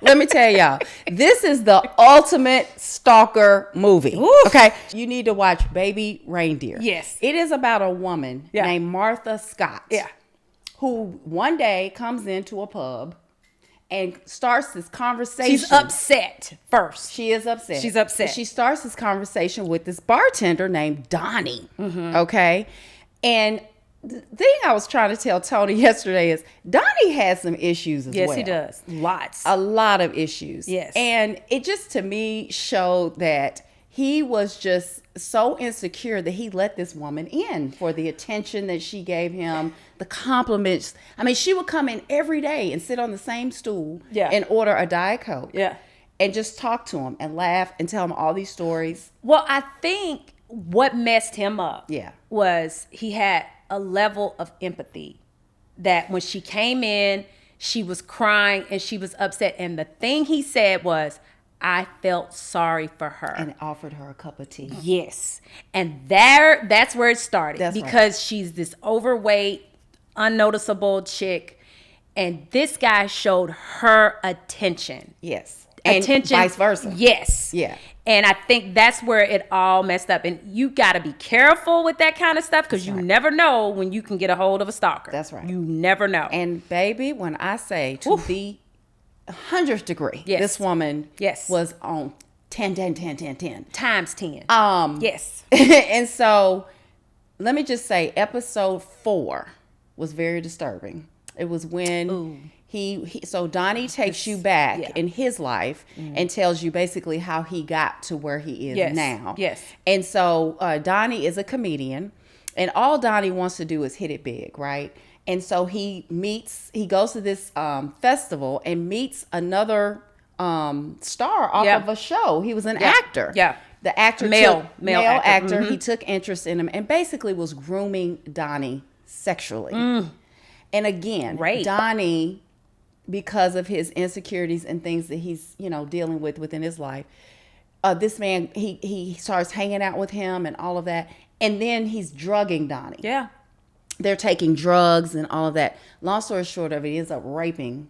Let me tell y'all, this is the ultimate stalker movie. Oof. Okay, you need to watch Baby Reindeer. Yes. It is about a woman named Martha Scott. Yeah. Who one day comes into a pub and starts this conversation. She's upset first. She is upset. She's upset. She starts this conversation with this bartender named Donny. Mm-hmm. Okay. And the thing I was trying to tell Tony yesterday is Donny has some issues as well. Yes, he does. Lots. A lot of issues. Yes. And it just to me showed that he was just so insecure that he let this woman in for the attention that she gave him, the compliments. I mean, she would come in every day and sit on the same stool and order a Diet Coke. Yeah. And just talk to him and laugh and tell him all these stories. Well, I think what messed him up was he had a level of empathy that when she came in, she was crying and she was upset. And the thing he said was, I felt sorry for her. And offered her a cup of tea. Yes. And that's where it started. That's because she's this overweight, unnoticeable chick. And this guy showed her attention. Yes. And attention. Vice versa. Yes. Yeah. And I think that's where it all messed up. And you got to be careful with that kind of stuff because you never know when you can get a hold of a stalker. That's right. You never know. And baby, when I say to the 100th degree, this woman was on 10, 10, 10, 10, 10. Times 10. Yes. And so let me just say episode 4 was very disturbing. It was when so Donny takes you back in his life and tells you basically how he got to where he is now. Yes. And so Donny is a comedian, and all Donny wants to do is hit it big, right? And so he goes to this festival and meets another star off of a show. He was an actor. Yeah. The actor, male actor. He took interest in him and basically was grooming Donny sexually. And again, Donny, because of his insecurities and things that he's, dealing with within his life, this man, he starts hanging out with him and all of that. And then he's drugging Donny. Yeah. They're taking drugs and all of that. Long story short of it, he ends up raping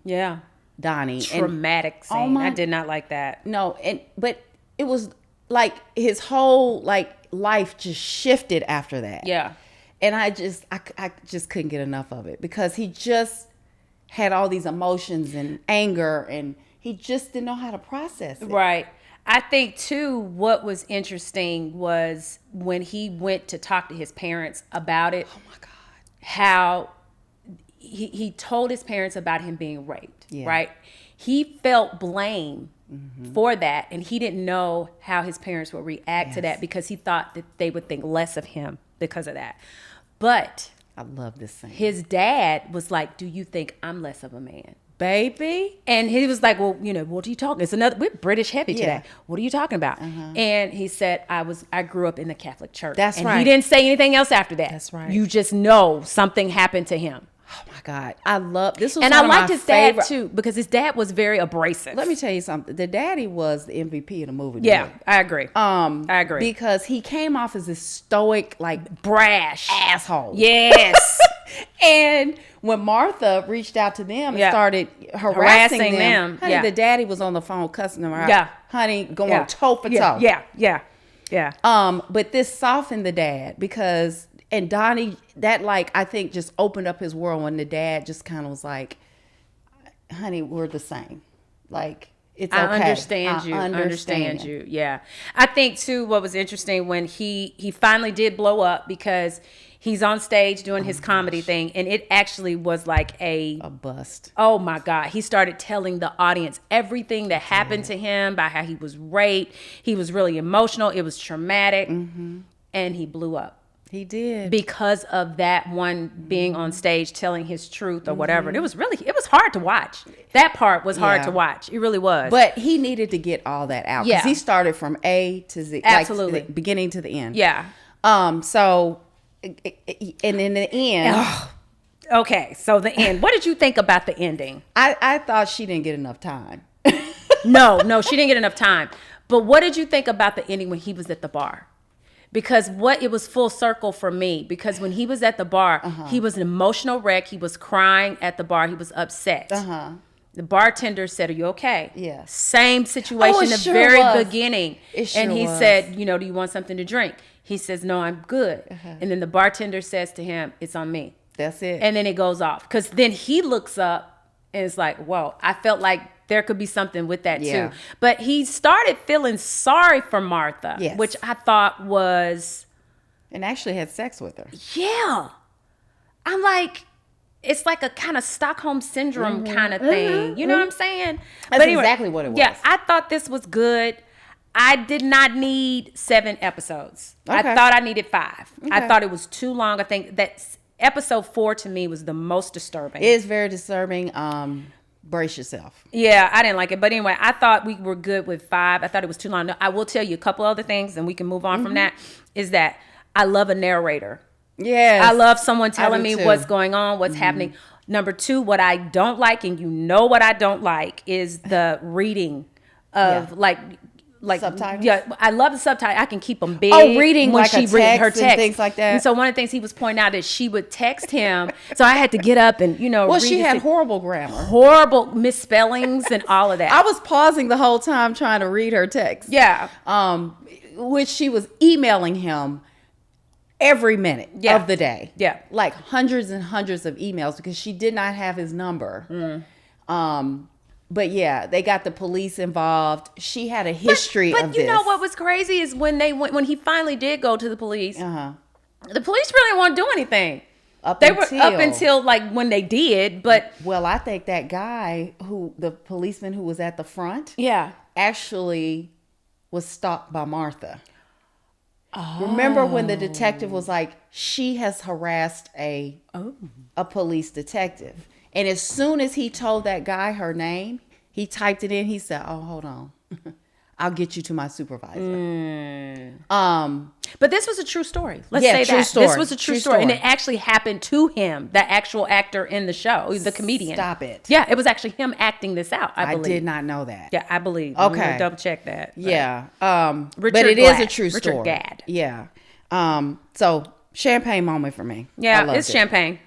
Donny. Traumatic scene. I did not like that. No, but it was like his whole life just shifted after that. Yeah. And I just couldn't get enough of it because he just had all these emotions and anger and he just didn't know how to process it. Right. I think too, what was interesting was when he went to talk to his parents about it. Oh my God. How he told his parents about him being raped, right? He felt blame for that, and he didn't know how his parents would react to that because he thought that they would think less of him because of that. But I love this scene. His dad was like, do you think I'm less of a man? Baby. And he was like, well, what are you talking? We're British heavy today. What are you talking about? And he said, I grew up in the Catholic Church. That's right. And he didn't say anything else after that. That's right. You just know something happened to him. Oh my God. I love this. And I liked his dad too, because his dad was very abrasive. Let me tell you something. The daddy was the MVP of the movie. Yeah, I agree. I agree. Because he came off as this stoic, brash asshole. Yes. And when Martha reached out to them and started harassing them, honey, the daddy was on the phone cussing them out. Yeah. Honey, going toe for toe. Yeah. But this softened the dad because, and Donny, that I think just opened up his world when the dad just kind of was like, honey, we're the same. It's okay. I understand you. Yeah. I think too, what was interesting when he finally did blow up because he's on stage doing his comedy thing, and it actually was like a bust. Oh my God. He started telling the audience everything that happened to him, about how he was raped. He was really emotional. It was traumatic. And he blew up. He did. Because of that one being on stage telling his truth or whatever. And it was hard to watch. That part was hard to watch. It really was. But he needed to get all that out. Because he started from A to Z. Absolutely. Beginning to the end. Yeah. So, and in the end. Okay. So the end. What did you think about the ending? I thought she didn't get enough time. No, she didn't get enough time. But what did you think about the ending when he was at the bar? Because it was full circle for me. Because when he was at the bar, he was an emotional wreck. He was crying at the bar. He was upset. The bartender said, "Are you okay?" Yeah. Same situation in the very beginning. And he said, "Do you want something to drink?" He says, "No, I'm good." And then the bartender says to him, "It's on me." That's it. And then it goes off. Because then he looks up and it's like, whoa, I felt like there could be something with that too. But he started feeling sorry for Martha, which I thought was... And actually had sex with her. Yeah. I'm like... It's like a kind of Stockholm syndrome kind of thing. You know what I'm saying? That's exactly what it was. Yeah, I thought this was good. I did not need 7 episodes. I thought I needed 5. I thought it was too long. I think that episode 4 to me was the most disturbing. It is very disturbing. Brace yourself. Yeah, I didn't like it. But anyway, I thought we were good with 5. I thought it was too long. I will tell you a couple other things and we can move on from that. Is that I love a narrator. Yes. I love someone telling me what's going on, what's happening. Number 2, what I don't like, and you know what I don't like, is the reading of like subtitles. Yeah, I love the subtitle. I can keep them big. Oh, reading when like she read her text and things like that. And so one of the things he was pointing out is she would text him, so I had to get up and Well, read she had horrible grammar, horrible misspellings, and all of that. I was pausing the whole time trying to read her text. Yeah, which she was emailing him every minute of the day. Yeah. Like hundreds and hundreds of emails because she did not have his number. But yeah, they got the police involved. She had a history of this. But you know what was crazy is when he finally did go to the police, the police really didn't want to do anything. They were up until like when they did, but... Well, I think that guy the policeman who was at the front, actually was stalked by Martha. Oh. Remember when the detective was like, she has harassed a police detective. And as soon as he told that guy her name, he typed it in. He said, "Oh, hold on. I'll get you to my supervisor." But this was a true story. Let's say that. Story. This was a true story. And it actually happened to him, the actual actor in the show, the comedian. Stop it. Yeah, it was actually him acting this out, I believe. I did not know that. Yeah, I believe. Okay. I'm gonna double check that. Yeah. But it is a true story. Richard Gadd. Yeah. So champagne moment for me. Yeah, it's champagne.